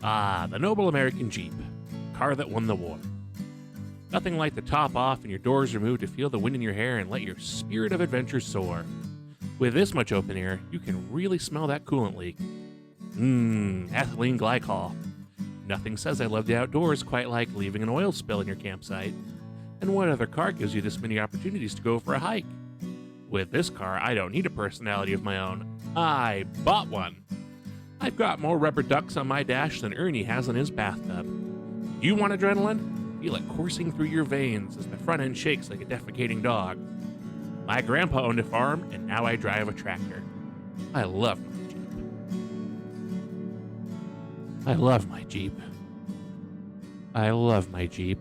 Ah, the noble American Jeep. Car that won the war. Nothing like the top off and your doors removed to feel the wind in your hair and let your spirit of adventure soar. With this much open air, you can really smell that coolant leak. Ethylene glycol. Nothing says I love the outdoors quite like leaving an oil spill in your campsite. And what other car gives you this many opportunities to go for a hike? With this car, I don't need a personality of my own. I bought one. I've got more rubber ducks on my dash than Ernie has in his bathtub. You want adrenaline? Feel it coursing through your veins as the front end shakes like a defecating dog. My grandpa owned a farm, and now I drive a tractor. I love my Jeep. I love my Jeep. I love my Jeep.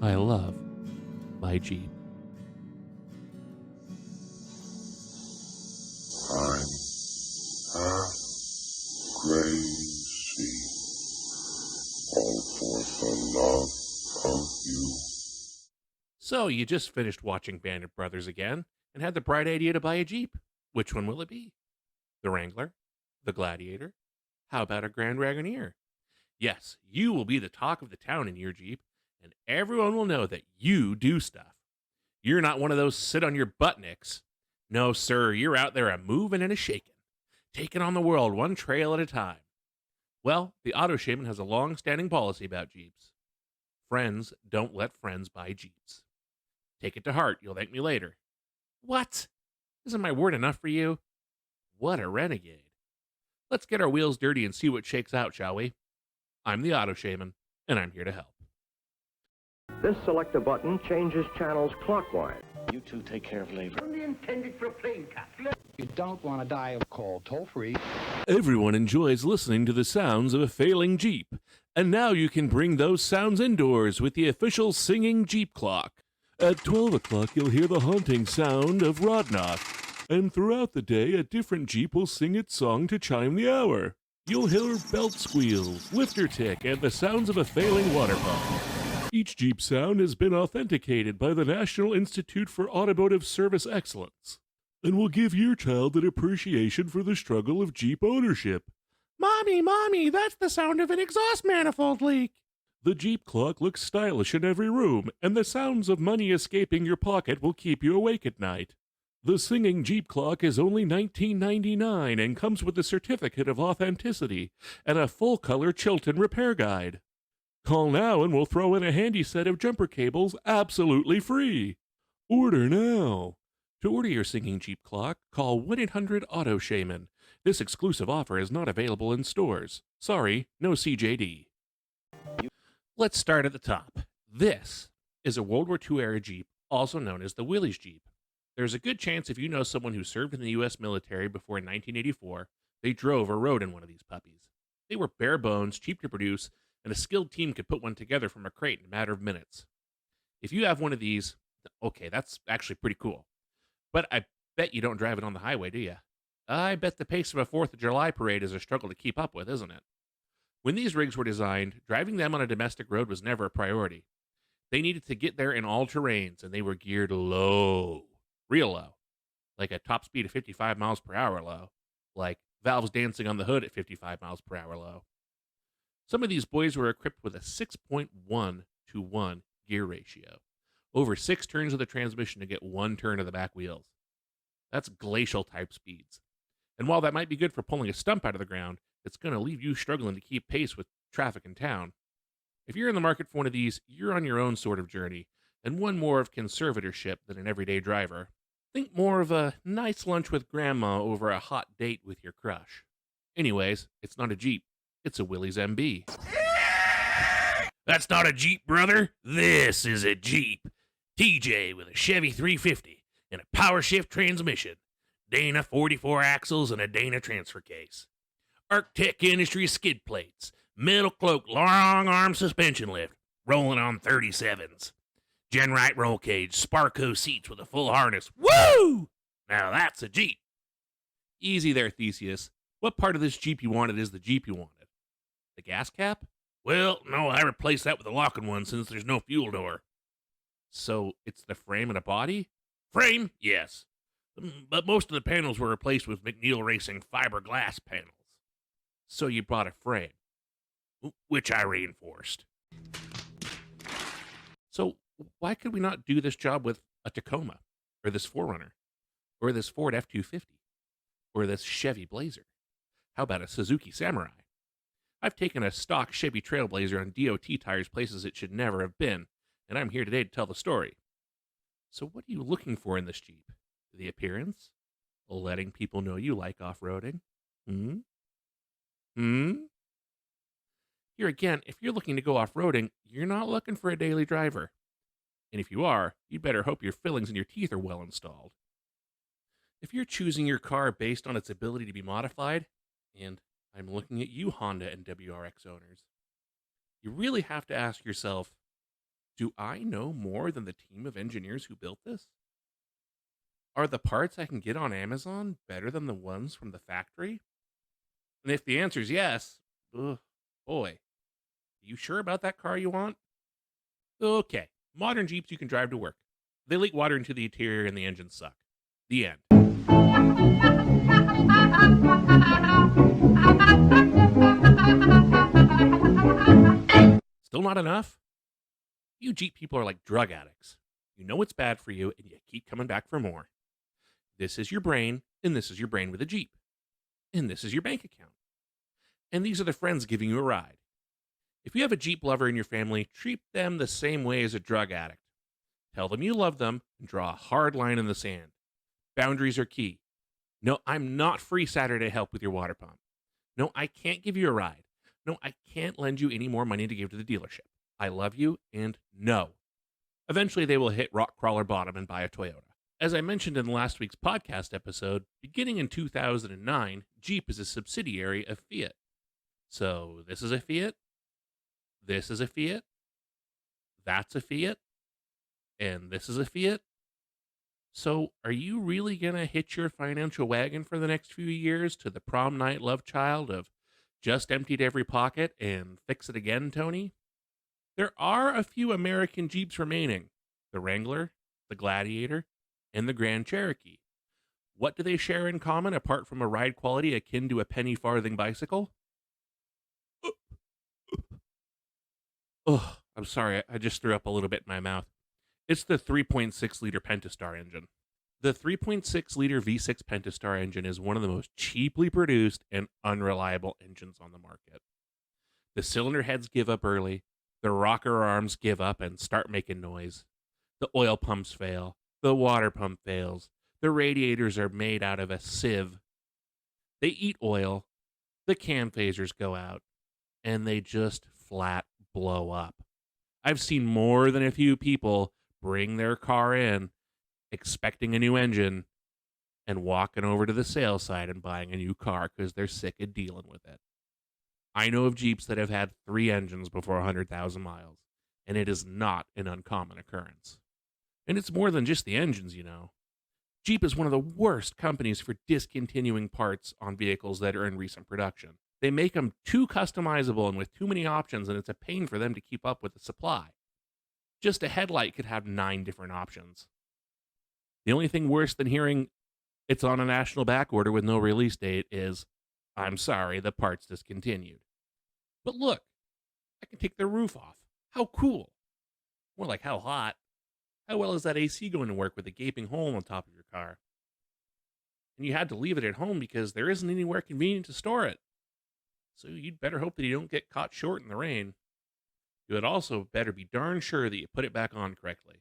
I love my Jeep. I'm half crazy, all for the love of you. So you just finished watching Band of Brothers again and had the bright idea to buy a Jeep. Which one will it be? The Wrangler? The Gladiator? How about a Grand Wagoneer? Yes, you will be the talk of the town in your Jeep, and everyone will know that you do stuff. You're not one of those sit on your butt nicks. No, sir, you're out there a moving and a shaking, taking on the world one trail at a time. Well, the Auto Shaman has a long-standing policy about Jeeps. Friends don't let friends buy Jeeps. Take it to heart, you'll thank me later. What? Isn't my word enough for you? What a renegade. Let's get our wheels dirty and see what shakes out, shall we? I'm the Auto Shaman, and I'm here to help. This selector button changes channels clockwise. You two take care of labor. Only intended for a plane capsule. You don't want to die of cold. Toll free. Everyone enjoys listening to the sounds of a failing Jeep, and now you can bring those sounds indoors with the official singing Jeep clock. At 12 o'clock, you'll hear the haunting sound of Rodnock, and throughout the day, a different Jeep will sing its song to chime the hour. You'll hear belt squeals, lifter tick, and the sounds of a failing water pump. Each Jeep sound has been authenticated by the National Institute for Automotive Service Excellence and will give your child an appreciation for the struggle of Jeep ownership. Mommy, that's the sound of an exhaust manifold leak. The Jeep clock looks stylish in every room, and the sounds of money escaping your pocket will keep you awake at night. The singing Jeep clock is only $19.99 and comes with a certificate of authenticity and a full-color Chilton repair guide. Call now and we'll throw in a handy set of jumper cables absolutely free. Order now. To order your singing Jeep clock, call 1-800-AUTO-SHAMAN. This exclusive offer is not available in stores. Sorry, no CJD. Let's start at the top. This is a World War II era Jeep, also known as the Willys Jeep. There's a good chance if you know someone who served in the U.S. military before 1984, they drove or rode in one of these puppies. They were bare bones, cheap to produce, and a skilled team could put one together from a crate in a matter of minutes. If you have one of these, okay, that's actually pretty cool. But I bet you don't drive it on the highway, do you? I bet the pace of a 4th of July parade is a struggle to keep up with, isn't it? When these rigs were designed, driving them on a domestic road was never a priority. They needed to get there in all terrains, and they were geared low. Real low. Like a top speed of 55 miles per hour low. Like valves dancing on the hood at 55 miles per hour low. Some of these boys were equipped with a 6.1-to-1 gear ratio. Over 6 turns of the transmission to get 1 turn of the back wheels. That's glacial type speeds. And while that might be good for pulling a stump out of the ground, it's going to leave you struggling to keep pace with traffic in town. If you're in the market for one of these, you're on your own sort of journey, and one more of conservatorship than an everyday driver. Think more of a nice lunch with grandma over a hot date with your crush. Anyways, it's not a Jeep. It's a Willys MB. That's not a Jeep, brother. This is a Jeep. TJ with a Chevy 350 and a power shift transmission. Dana 44 axles and a Dana transfer case. Arctec Industries skid plates. Metal cloak long arm suspension lift. Rolling on 37s. Genrite roll cage. Sparco seats with a full harness. Woo! Now that's a Jeep. Easy there, Theseus. What part of this Jeep you wanted is the Jeep you wanted? The gas cap? Well, no, I replaced that with a locking one since there's no fuel door. So it's the frame and a body? Frame? Yes. But most of the panels were replaced with McNeil Racing fiberglass panels. So you bought a frame, which I reinforced. So why could we not do this job with a Tacoma, or this 4Runner, or this Ford F-250, or this Chevy Blazer? How about a Suzuki Samurai? I've taken a stock Chevy Trailblazer on DOT tires places it should never have been, and I'm here today to tell the story. So what are you looking for in this Jeep? The appearance? Letting people know you like off-roading? Hmm? Hmm? Here again, if you're looking to go off-roading, you're not looking for a daily driver. And if you are, you'd better hope your fillings and your teeth are well installed. If you're choosing your car based on its ability to be modified, and I'm looking at you Honda and WRX owners, you really have to ask yourself, do I know more than the team of engineers who built this? Are the parts I can get on Amazon better than the ones from the factory? And if the answer is yes, boy, are you sure about that car you want? Okay, modern Jeeps you can drive to work. They leak water into the interior and the engines suck. The end. Still not enough? You Jeep people are like drug addicts. You know it's bad for you and you keep coming back for more. This is your brain, and this is your brain with a Jeep. And this is your bank account. And these are the friends giving you a ride. If you have a Jeep lover in your family, treat them the same way as a drug addict. Tell them you love them and draw a hard line in the sand. Boundaries are key. No, I'm not free Saturday help with your water pump. No, I can't give you a ride. No, I can't lend you any more money to give to the dealership. I love you, and no. Eventually, they will hit rock crawler bottom and buy a Toyota. As I mentioned in last week's podcast episode, beginning in 2009, Jeep is a subsidiary of Fiat. So this is a Fiat, this is a Fiat, that's a Fiat, and this is a Fiat. So are you really going to hitch your financial wagon for the next few years to the prom night love child of just emptied every pocket and fix it again, Tony? There are a few American Jeeps remaining: the Wrangler, the Gladiator, and the Grand Cherokee. What do they share in common apart from a ride quality akin to a penny farthing bicycle? Oh, I'm sorry, I just threw up a little bit in my mouth. It's the 3.6 liter Pentastar engine. The 3.6 liter V6 Pentastar engine is one of the most cheaply produced and unreliable engines on the market. The cylinder heads give up early, the rocker arms give up and start making noise. The oil pumps fail, the water pump fails, the radiators are made out of a sieve. They eat oil, the cam phasers go out, and they just flat blow up. I've seen more than a few people bring their car in expecting a new engine and walking over to the sales side and buying a new car because they're sick of dealing with it. I know of Jeeps that have had 3 engines before 100,000 miles, and it is not an uncommon occurrence. And it's more than just the engines, you know. Jeep is one of the worst companies for discontinuing parts on vehicles that are in recent production. They make them too customizable and with too many options, and it's a pain for them to keep up with the supply. Just a headlight could have 9 different options. The only thing worse than hearing it's on a national back order with no release date is, I'm sorry, the part's discontinued. But look, I can take the roof off. How cool. More like how hot. How well is that AC going to work with a gaping hole on top of your car? And you had to leave it at home because there isn't anywhere convenient to store it. So you'd better hope that you don't get caught short in the rain. You would also better be darn sure that you put it back on correctly.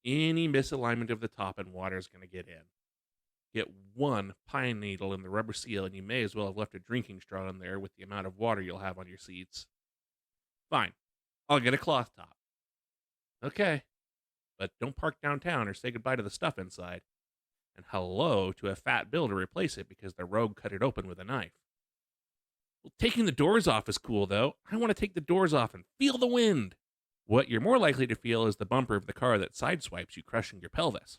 Any misalignment of the top and water is going to get in. Get one pine needle in the rubber seal and you may as well have left a drinking straw in there with the amount of water you'll have on your seats. Fine, I'll get a cloth top. Okay, but don't park downtown or say goodbye to the stuff inside. And hello to a fat bill to replace it because the rogue cut it open with a knife. Well, taking the doors off is cool, though. I want to take the doors off and feel the wind. What you're more likely to feel is the bumper of the car that sideswipes you, crushing your pelvis.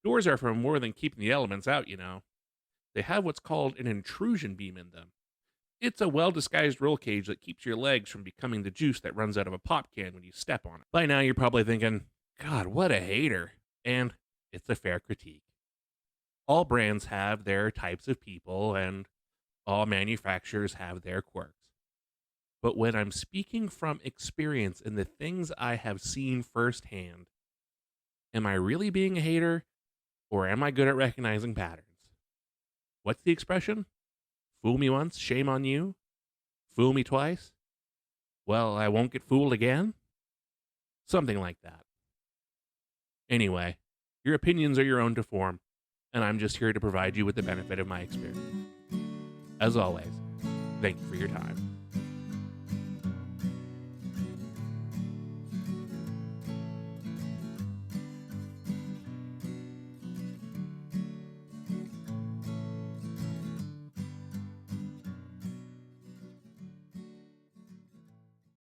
Doors are for more than keeping the elements out, you know. They have what's called an intrusion beam in them. It's a well-disguised roll cage that keeps your legs from becoming the juice that runs out of a pop can when you step on it. By now, you're probably thinking, God, what a hater. And it's a fair critique. All brands have their types of people, and All manufacturers have their quirks. But when I'm speaking from experience and the things I have seen firsthand, am I really being a hater or am I good at recognizing patterns? What's the expression? Fool me once, shame on you. Fool me twice, well, I won't get fooled again. Something like that. Anyway, your opinions are your own to form, and I'm just here to provide you with the benefit of my experience. As always, thank you for your time.